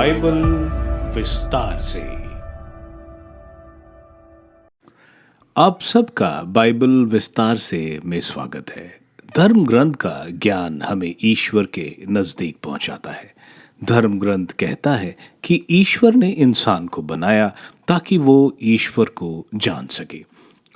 Bible विस्तार से। आप सबका बाइबल विस्तार से में स्वागत है। धर्म ग्रंथ का ज्ञान हमें ईश्वर के नजदीक पहुंचाता है। धर्म ग्रंथ कहता है कि ईश्वर ने इंसान को बनाया ताकि वो ईश्वर को जान सके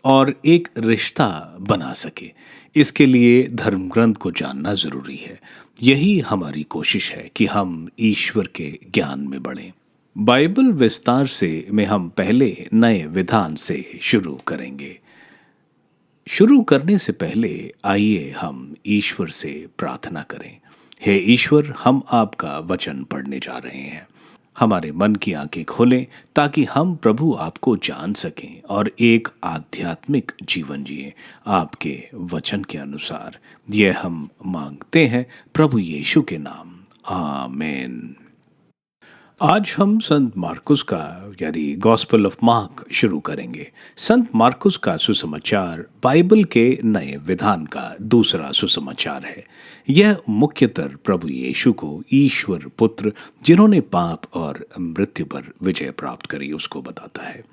और एक रिश्ता बना सके। इसके लिए धर्म ग्रंथ को जानना जरूरी है। यही हमारी कोशिश है कि हम ईश्वर के ज्ञान में बढ़ें। बाइबल विस्तार से में हम पहले नए विधान से शुरू करेंगे। शुरू करने से पहले आइए हम ईश्वर से प्रार्थना करें। हे ईश्वर, हम आपका वचन पढ़ने जा रहे हैं। हमारे मन की आंखें खोलें ताकि हम प्रभु आपको जान सकें और एक आध्यात्मिक जीवन जिएं आपके वचन के अनुसार। यह हम मांगते हैं प्रभु यीशु के नाम, आमीन। आज हम संत मार्कुस का यानी गॉस्पेल ऑफ मार्क शुरू करेंगे। संत मार्कुस का सुसमाचार बाइबल के नए विधान का दूसरा सुसमाचार है। यह मुख्यतर प्रभु यीशु को ईश्वर पुत्र जिन्होंने पाप और मृत्यु पर विजय प्राप्त करी उसको बताता है।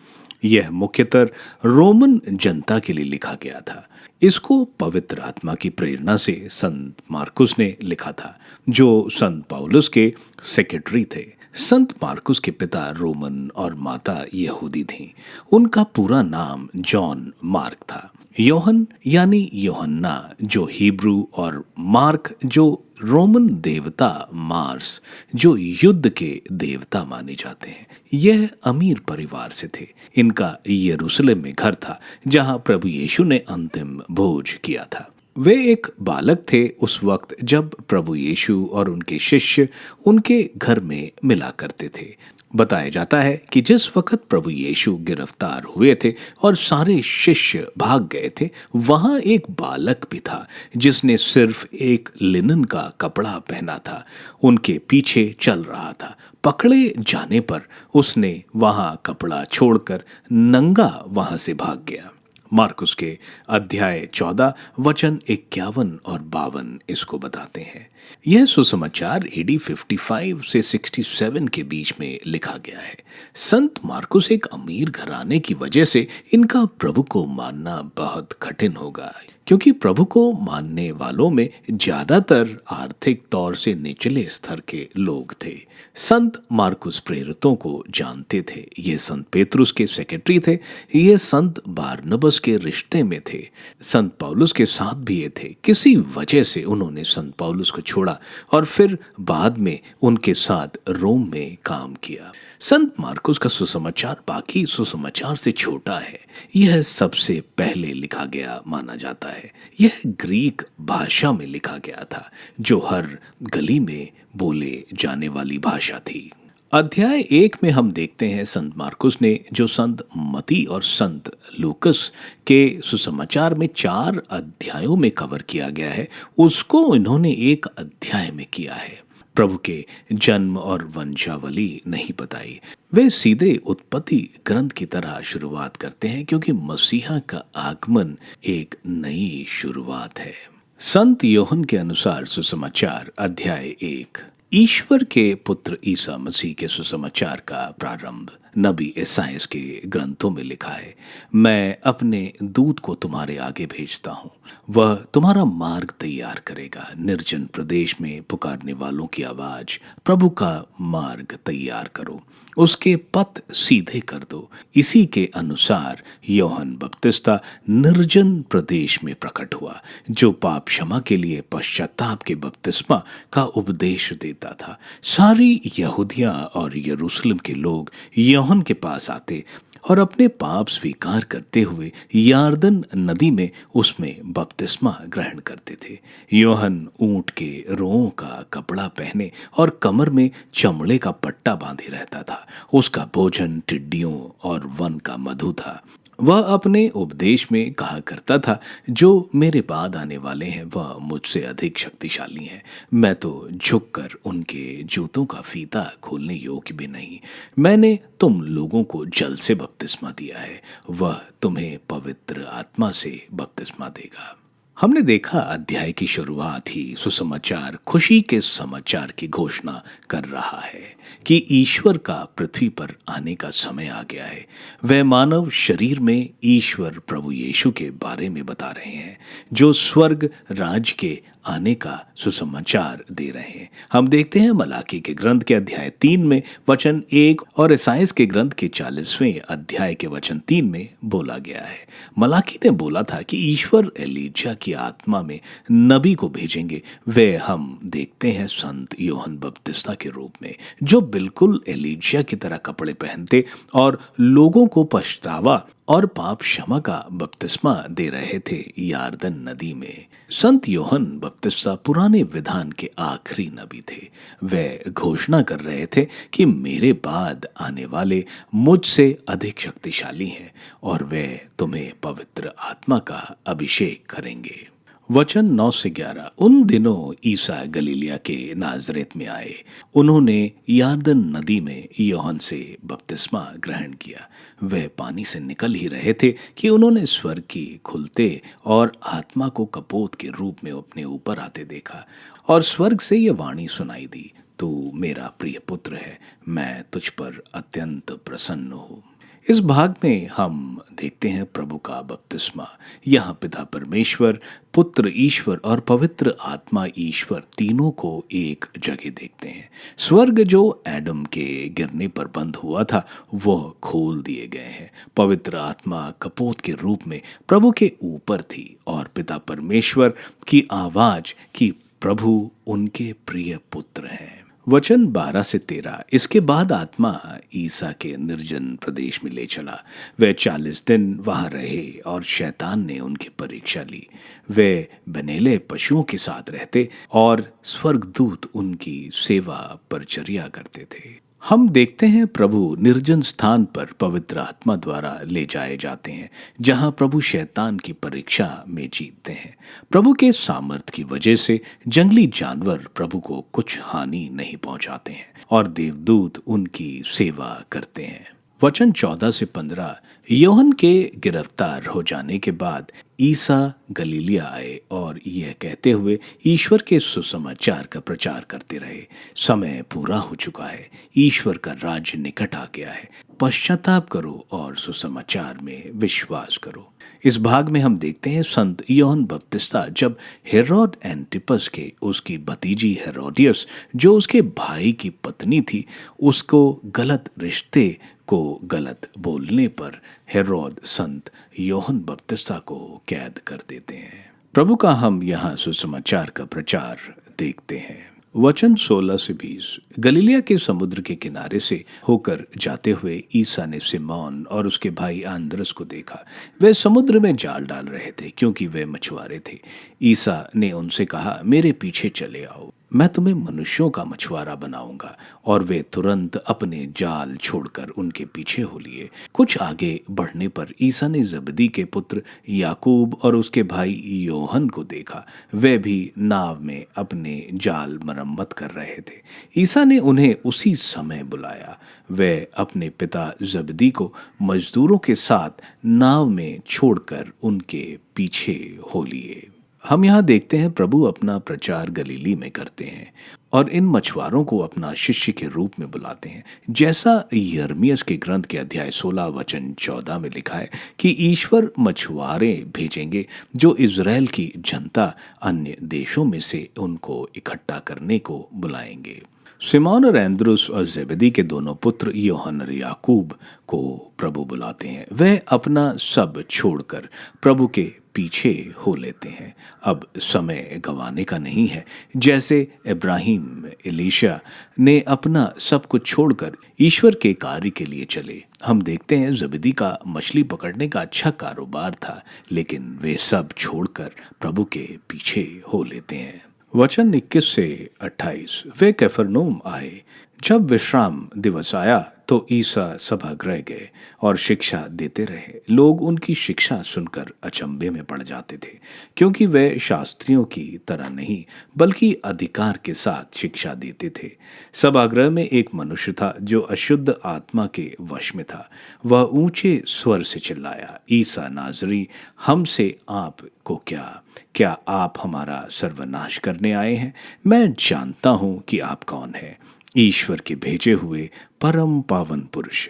यह मुख्यतर रोमन जनता के लिए लिखा गया था। इसको पवित्र आत्मा की प्रेरणा से संत मार्कुस ने लिखा था, जो संत पौलुस के सेक्रेटरी थे। संत मार्कुस के पिता रोमन और माता यहूदी थीं। उनका पूरा नाम जॉन मार्क था। योहन यानी योहन्ना जो हिब्रू और मार्क जो रोमन देवता मार्स जो युद्ध के देवता माने जाते हैं। यह अमीर परिवार से थे। इनका यरूशलेम में घर था जहां प्रभु यीशु ने अंतिम भोज किया था। वे एक बालक थे उस वक्त जब प्रभु यीशु और उनके शिष्य उनके घर में मिला करते थे। बताया जाता है कि जिस वक्त प्रभु यीशु गिरफ्तार हुए थे और सारे शिष्य भाग गए थे, वहां एक बालक भी था जिसने सिर्फ एक लिनन का कपड़ा पहना था। उनके पीछे चल रहा था। पकड़े जाने पर उसने वहां कपड़ा छोड़कर नंगा वहां से भाग गया। मार्कुस के अध्याय 14 वचन 51 और 52 इसको बताते हैं। यह सुसमाचार AD 55 से 67 के बीच में लिखा गया है। संत मार्कुस एक अमीर घराने की वजह से इनका प्रभु को मानना बहुत कठिन होगा, क्योंकि प्रभु को मानने वालों में ज्यादातर आर्थिक तौर से निचले स्तर के लोग थे। संत मार्कुस प्रेरितों को जानते थे। ये संत पेतरुस के सेक्रेटरी थे। ये संत बारनबस के रिश्ते में थे। संत पौलुस के साथ भी ये थे। किसी वजह से उन्होंने संत पौलुस को छोड़ा और फिर बाद में उनके साथ रोम में काम किया। संत मार्कुस का सुसमाचार बाकी सुसमाचार से छोटा है। यह सबसे पहले लिखा गया माना जाता है। यह ग्रीक भाषा में लिखा गया था, जो हर गली में बोले जाने वाली भाषा थी। अध्याय 1 में हम देखते हैं संत मार्कुस ने जो संत मती और संत लूकस के सुसमाचार में 4 अध्यायों में कवर किया गया है, उसको इन्होंने एक अध्याय में किया है। प्रभु के जन्म और वंशावली नहीं बताई। वे सीधे उत्पत्ति ग्रंथ की तरह शुरुआत करते हैं, क्योंकि मसीहा का आगमन एक नई शुरुआत है। संत योहन के अनुसार सुसमाचार अध्याय 1 ईश्वर के पुत्र ईसा मसीह के सुसमाचार का प्रारंभ नबी ईसायाह के ग्रंथों में लिखा है। मैं अपने दूत को तुम्हारे आगे भेजता हूँ, वह तुम्हारा मार्ग तैयार करेगा। निर्जन प्रदेश में पुकारने वालों की आवाज, प्रभु का मार्ग तैयार करो, उसके पथ सीधे कर दो। इसी के अनुसार योहन बपतिस्ता निर्जन प्रदेश में प्रकट हुआ, जो पाप क्षमा के लिए पश्चाताप के बपतिस्मा का उपदेश देता था। सारी यहूदिया और यरूशलेम के लोग योहन के पास आते और अपने पाप स्वीकार करते हुए यार्दन नदी में उसमें बपतिस्मा ग्रहण करते थे। योहन ऊंट के रोओं का कपड़ा पहने और कमर में चमड़े का पट्टा बांधे रहता था। उसका भोजन टिड्डियों और वन का मधु था। वह अपने उपदेश में कहा करता था, जो मेरे बाद आने वाले हैं वह मुझसे अधिक शक्तिशाली हैं। मैं तो झुककर उनके जूतों का फीता खोलने योग्य भी नहीं। मैंने तुम लोगों को जल से बपतिस्मा दिया है, वह तुम्हें पवित्र आत्मा से बपतिस्मा देगा। हमने देखा अध्याय की शुरुआत ही सुसमाचार खुशी के समाचार की घोषणा कर रहा है कि ईश्वर का पृथ्वी पर आने का समय आ गया है। वह मानव शरीर में ईश्वर प्रभु यीशु के बारे में बता रहे हैं, जो स्वर्ग राज के आने का सुसमाचार दे रहे हैं। हम देखते हैं मलाकी के ग्रंथ के अध्याय 3 में वचन 1 और ईसाइयाह के ग्रंथ के 40वें अध्याय के वचन 3 में बोला गया है। मलाकी ने बोला था कि ईश्वर एलीजा की आत्मा में नबी को भेजेंगे। वे हम देखते हैं संत यूहन्ना बपतिस्ता के रूप में, जो बिल्कुल एलीजा की तरह कपड़े पहनते और लोगों को पछतावा और पाप क्षमा का बपतिस्मा दे रहे थे यारदन नदी में। संत यूहन्ना बपतिस्ता पुराने विधान के आखिरी नबी थे। वे घोषणा कर रहे थे कि मेरे बाद आने वाले मुझसे अधिक शक्तिशाली हैं और वे तुम्हें पवित्र आत्मा का अभिषेक करेंगे। वचन 9 से 11। उन दिनों ईसा गलीलिया के नाजरेत में आए। उन्होंने यारदन नदी में यूहन्ना से बपतिस्मा ग्रहण किया। वह पानी से निकल ही रहे थे कि उन्होंने स्वर्ग की खुलते और आत्मा को कपोत के रूप में अपने ऊपर आते देखा, और स्वर्ग से ये वाणी सुनाई दी, तू मेरा प्रिय पुत्र है, मैं तुझ पर अत्यंत प्रसन्न हूँ। इस भाग में हम देखते हैं प्रभु का बपतिस्मा। यहाँ पिता परमेश्वर, पुत्र ईश्वर और पवित्र आत्मा ईश्वर तीनों को एक जगह देखते हैं। स्वर्ग जो एडम के गिरने पर बंद हुआ था वह खोल दिए गए हैं। पवित्र आत्मा कपोत के रूप में प्रभु के ऊपर थी और पिता परमेश्वर की आवाज कि प्रभु उनके प्रिय पुत्र हैं। वचन 12 से 13। इसके बाद आत्मा ईसा के निर्जन प्रदेश में ले चला। वे 40 दिन वहां रहे और शैतान ने उनकी परीक्षा ली। वे बनेले पशुओं के साथ रहते और स्वर्गदूत उनकी सेवा परिचर्या करते थे। हम देखते हैं प्रभु निर्जन स्थान पर पवित्र आत्मा द्वारा ले जाए जाते हैं, जहां प्रभु शैतान की परीक्षा में जीतते हैं। प्रभु के सामर्थ्य की वजह से जंगली जानवर प्रभु को कुछ हानि नहीं पहुंचाते हैं और देवदूत उनकी सेवा करते हैं। वचन 14 से 15। यूहन्ना के गिरफ्तार हो जाने के बाद ईसा गलीलिया आए और यह कहते हुए ईश्वर के सुसमाचार का प्रचार करते रहे, समय पूरा हो चुका है, ईश्वर का राज्य निकट आ गया है, पश्चाताप करो और सुसमाचार में विश्वास करो। इस भाग में हम देखते हैं संत यूहन्ना बपतिस्ता जब हेरोद एंटिपस के उसकी भतीजी हेरोदियस, जो उसके भाई की पत्नी थी, उसको गलत रिश्ते को गलत बोलने पर हेरोद संत यूहन्ना बपतिस्ता को कैद कर देते हैं। प्रभु का हम यहाँ सुसमाचार का प्रचार देखते हैं। वचन 16 से 20। गलीलिया के समुद्र के किनारे से होकर जाते हुए ईसा ने सिमोन और उसके भाई आंद्रस को देखा। वे समुद्र में जाल डाल रहे थे क्योंकि वे मछुआरे थे। ईसा ने उनसे कहा, मेरे पीछे चले आओ, मैं तुम्हें मनुष्यों का मछुआरा बनाऊंगा। और वे तुरंत अपने जाल छोड़कर उनके पीछे हो लिए। कुछ आगे बढ़ने पर ईसा ने जबदी के पुत्र याकूब और उसके भाई यूहन्ना को देखा। वे भी नाव में अपने जाल मरम्मत कर रहे थे। ईसा ने उन्हें उसी समय बुलाया। वे अपने पिता जबदी को मजदूरों के साथ नाव में छोड़कर उनके पीछे हो लिए। हम यहाँ देखते हैं प्रभु अपना प्रचार गलीली में करते हैं और इन मछुआरों को अपना शिष्य के रूप में बुलाते हैं, जैसा यिर्मयाह के ग्रंथ के अध्याय 16 वचन 14 में लिखा है कि ईश्वर मछुआरे भेजेंगे जो इज़राइल की जनता अन्य देशों में से उनको इकट्ठा करने को बुलाएंगे। सिमोन और एंद्रुस और जेबदी के दोनों पुत्र यूहन्ना और याकूब को प्रभु बुलाते हैं। वे अपना सब छोड़कर प्रभु के पीछे हो लेते हैं। अब समय गंवाने का नहीं है। जैसे इब्राहिम एलीशा ने अपना सब कुछ छोड़कर ईश्वर के कार्य के लिए चले। हम देखते हैं जबदी का मछली पकड़ने का अच्छा कारोबार था, लेकिन वे सब छोड़कर प्रभु के पीछे हो लेते हैं। वचन 21 से 28। वे कफरनहूम आए। जब विश्राम दिवस आया तो ईसा सभागृह गए और शिक्षा देते रहे। लोग उनकी शिक्षा सुनकर अचंभे में पड़ जाते थे, क्योंकि वे शास्त्रियों की तरह नहीं बल्कि अधिकार के साथ शिक्षा देते थे। सभागृह में एक मनुष्य था जो अशुद्ध आत्मा के वश में था। वह ऊंचे स्वर से चिल्लाया, ईसा नाजरी, हमसे आप को क्या आप हमारा सर्वनाश करने आए हैं? मैं जानता हूं कि आप कौन हैं, ईश्वर के भेजे हुए परम पावन पुरुष।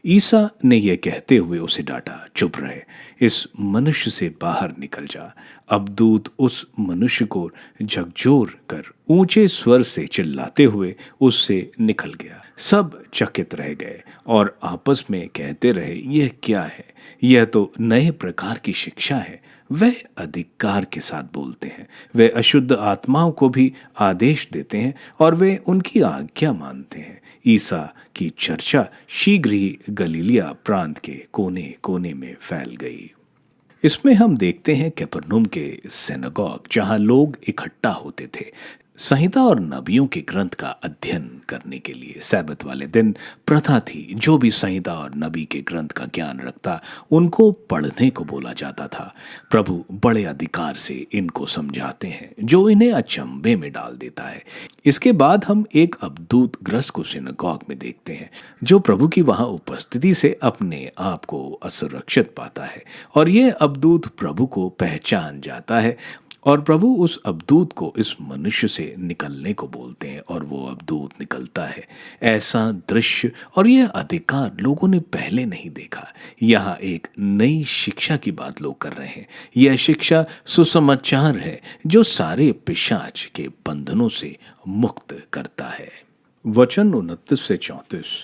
ईसा ने यह कहते हुए उसे डांटा, चुप रहे, इस मनुष्य से बाहर निकल जा। अब दूत उस मनुष्य को झकझोर कर ऊंचे स्वर से चिल्लाते हुए उससे निकल गया। सब चकित रह गए और आपस में कहते रहे, यह क्या है? यह तो नए प्रकार की शिक्षा है। वे अधिकार के साथ बोलते हैं, वे अशुद्ध आत्माओं को भी आदेश देते हैं और वे उनकी आज्ञा मानते हैं। ईसा की चर्चा शीघ्र ही गलीलिया प्रांत के कोने कोने में फैल गई। इसमें हम देखते हैं कफरनहूम के सिनेगॉग, जहां लोग इकट्ठा होते थे संहिता और नबियों के ग्रंथ का अध्ययन करने के लिए। सैबत वाले दिन प्रथा थी, जो भी संहिता और नबी के ग्रंथ का ज्ञान रखता उनको पढ़ने को बोला जाता था। प्रभु बड़े अधिकार से इनको समझाते हैं, जो इन्हें अचंभे में डाल देता है। इसके बाद हम एक अबदूत ग्रस्त को सिनेगॉग में देखते हैं, जो प्रभु की वहां उपस्थिति से अपने आप को असुरक्षित पाता है, और यह अबदूत प्रभु को पहचान जाता है और प्रभु उस अबदूत को इस मनुष्य से निकलने को बोलते हैं और वो अबदूत निकलता है। ऐसा दृश्य और यह अधिकार लोगों ने पहले नहीं देखा। यहाँ एक नई शिक्षा की बात लोग कर रहे हैं। यह शिक्षा सुसमाचार है जो सारे पिशाच के बंधनों से मुक्त करता है। वचन 29 से 34।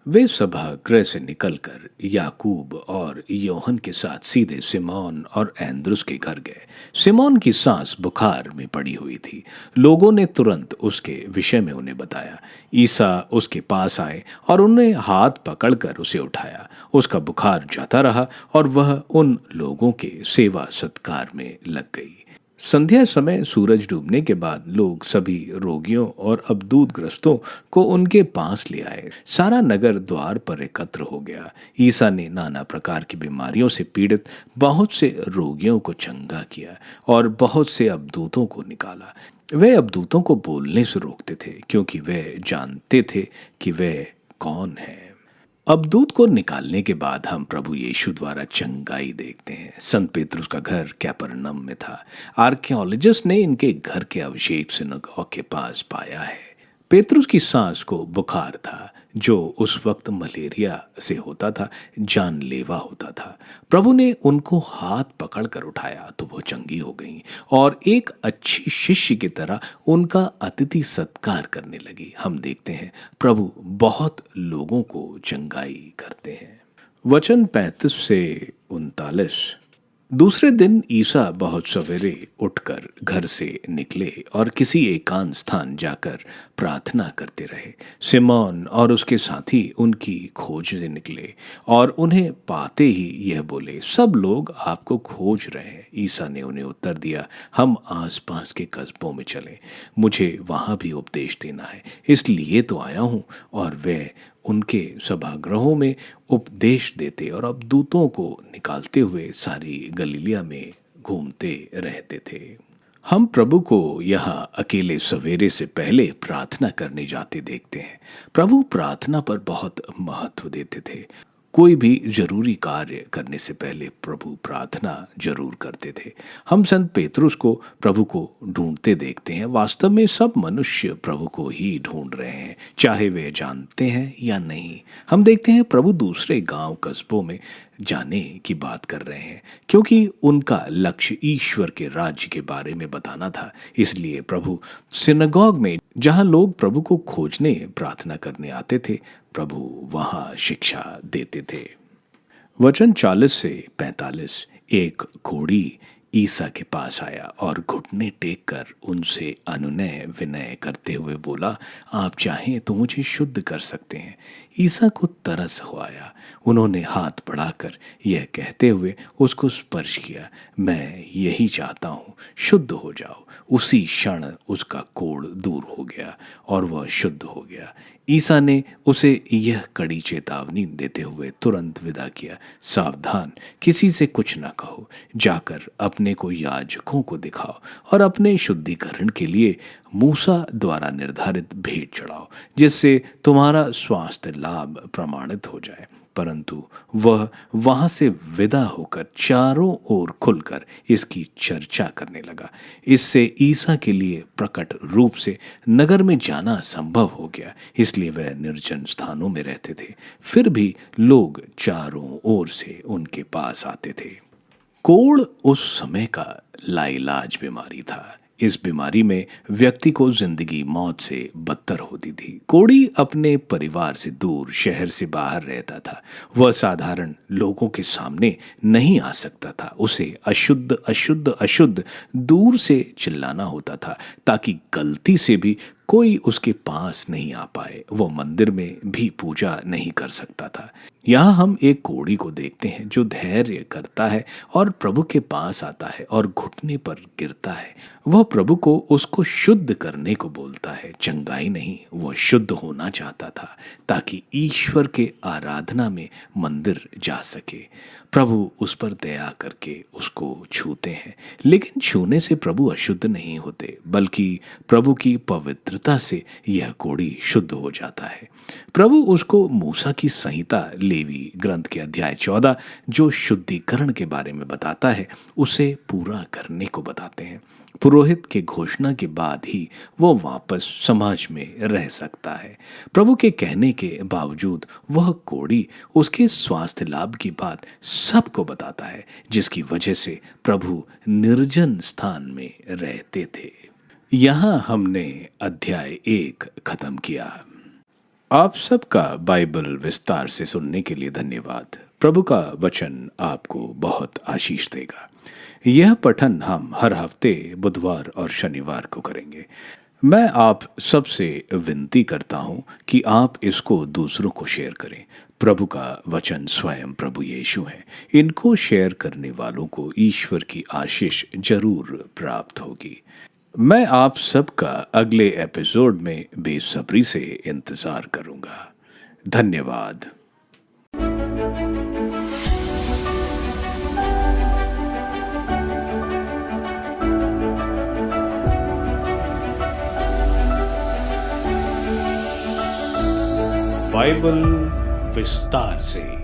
वे सभागृह से निकलकर याकूब और योहन के साथ सीधे सिमोन और एंद्रुस के घर गए। सिमोन की सांस बुखार में पड़ी हुई थी। लोगों ने तुरंत उसके विषय में उन्हें बताया। ईसा उसके पास आए और उन्हें हाथ पकड़कर उसे उठाया। उसका बुखार जाता रहा और वह उन लोगों के सेवा सत्कार में लग गई। संध्या समय सूरज डूबने के बाद लोग सभी रोगियों और अबदूत ग्रस्तों को उनके पास ले आए। सारा नगर द्वार पर एकत्र हो गया। ईसा ने नाना प्रकार की बीमारियों से पीड़ित बहुत से रोगियों को चंगा किया और बहुत से अबदूतों को निकाला। वे अबदूतों को बोलने से रोकते थे, क्योंकि वे जानते थे कि वे कौन हैं। अबदूत को निकालने के बाद हम प्रभु यीशु द्वारा चंगाई देखते हैं। संत पेतरुस का घर कैपरनम में था। आर्कियोलॉजिस्ट ने इनके घर के अवशेष सिनेगॉग के पास पाया है। पेतरुस की सांस को बुखार था, जो उस वक्त मलेरिया से होता था, जानलेवा होता था। प्रभु ने उनको हाथ पकड़कर उठाया तो वो चंगी हो गईं और एक अच्छी शिष्य की तरह उनका अतिथि सत्कार करने लगी। हम देखते हैं प्रभु बहुत लोगों को चंगाई करते हैं। वचन 35 से 39। दूसरे दिन ईसा बहुत सवेरे उठकर घर से निकले और किसी एकांत स्थान जाकर प्रार्थना करते रहे। सिमोन और उसके साथी उनकी खोज से निकले और उन्हें पाते ही यह बोले, सब लोग आपको खोज रहे हैं। ईसा ने उन्हें उत्तर दिया, हम आसपास के कस्बों में चले, मुझे वहां भी उपदेश देना है, इसलिए तो आया हूं। और वे उनके सभागृहों में उपदेश देते और अबदूतों को निकालते हुए सारी गलीलिया में घूमते रहते थे। हम प्रभु को यहाँ अकेले सवेरे से पहले प्रार्थना करने जाते देखते हैं। प्रभु प्रार्थना पर बहुत महत्व देते थे। कोई भी जरूरी कार्य करने से पहले प्रभु प्रार्थना जरूर करते थे। हम संत पेतरुस को प्रभु को ढूंढते देखते हैं। वास्तव में सब मनुष्य प्रभु को ही ढूंढ रहे हैं, चाहे वे जानते हैं या नहीं। हम देखते हैं प्रभु दूसरे गांव कस्बों में जाने की बात कर रहे हैं, क्योंकि उनका लक्ष्य ईश्वर के राज्य के बारे में बताना था। इसलिए प्रभु सिनेगॉग में, जहां लोग प्रभु को खोजने प्रार्थना करने आते थे, प्रभु वहां शिक्षा देते थे। वचन 40 से 45। एक कोढ़ी ईसा के पास आया और घुटने टेक कर उनसे अनुनय विनय करते हुए बोला, आप चाहें तो मुझे शुद्ध कर सकते हैं। ईसा को तरस हो आया। उन्होंने हाथ बढ़ाकर यह कहते हुए उसको स्पर्श किया, मैं यही चाहता हूँ, शुद्ध हो जाओ। उसी क्षण उसका कोढ़ दूर हो गया और वह शुद्ध हो गया। ईसा ने उसे यह कड़ी चेतावनी देते हुए तुरंत विदा किया, सावधान, किसी से कुछ न कहो, जाकर अपने को याजकों को दिखाओ और अपने शुद्धिकरण के लिए मूसा द्वारा निर्धारित भेंट चढ़ाओ, जिससे तुम्हारा स्वास्थ्य लाभ प्रमाणित हो जाए। परंतु वह वहां से विदा होकर चारों ओर खुलकर इसकी चर्चा करने लगा। इससे ईसा के लिए प्रकट रूप से नगर में जाना संभव हो गया, इसलिए वह निर्जन स्थानों में रहते थे। फिर भी लोग चारों ओर से उनके पास आते थे। कोढ़ उस समय का लाइलाज बीमारी था। इस बीमारी में व्यक्ति को जिंदगी मौत से बदतर होती थी। कोढ़ी अपने परिवार से दूर शहर से बाहर रहता था। वह साधारण लोगों के सामने नहीं आ सकता था। उसे अशुद्ध अशुद्ध अशुद्ध दूर से चिल्लाना होता था ताकि गलती से भी कोई उसके पास नहीं आ पाए। वो मंदिर में भी पूजा नहीं कर सकता था। यहाँ हम एक कोढ़ी को देखते हैं जो धैर्य करता है और प्रभु के पास आता है और घुटने पर गिरता है। वह प्रभु को उसको शुद्ध करने को बोलता है, चंगाई नहीं, वह शुद्ध होना चाहता था ताकि ईश्वर के आराधना में मंदिर जा सके। प्रभु उस पर दया करके उसको छूते हैं, लेकिन छूने से प्रभु अशुद्ध नहीं होते, बल्कि प्रभु की पवित्रता से यह कोढ़ी शुद्ध हो जाता है। प्रभु उसको मूसा की संहिता, लेवी ग्रंथ के अध्याय 14 जो शुद्धिकरण के बारे में बताता है, उसे पूरा करने को बताते हैं। पुरोहित के घोषणा के बाद ही वो वापस समाज में रह सकता है। प्रभु के कहने के बावजूद वह कोढ़ी उसके स्वास्थ्य लाभ की बात सबको बताता है, जिसकी वजह से प्रभु निर्जन स्थान में रहते थे। यहाँ हमने अध्याय 1 खत्म किया। आप सबका बाइबल विस्तार से सुनने के लिए धन्यवाद। प्रभु का वचन आपको बहुत आशीष देगा। यह पठन हम हर हफ्ते बुधवार और शनिवार को करेंगे। मैं आप सबसे विनती करता हूं कि आप इसको दूसरों को शेयर करें। प्रभु का वचन स्वयं प्रभु यीशु है। इनको शेयर करने वालों को ईश्वर की आशीष जरूर प्राप्त होगी। मैं आप सबका अगले एपिसोड में बेसब्री से इंतजार करूंगा। धन्यवाद। बाइबल विस्तार से।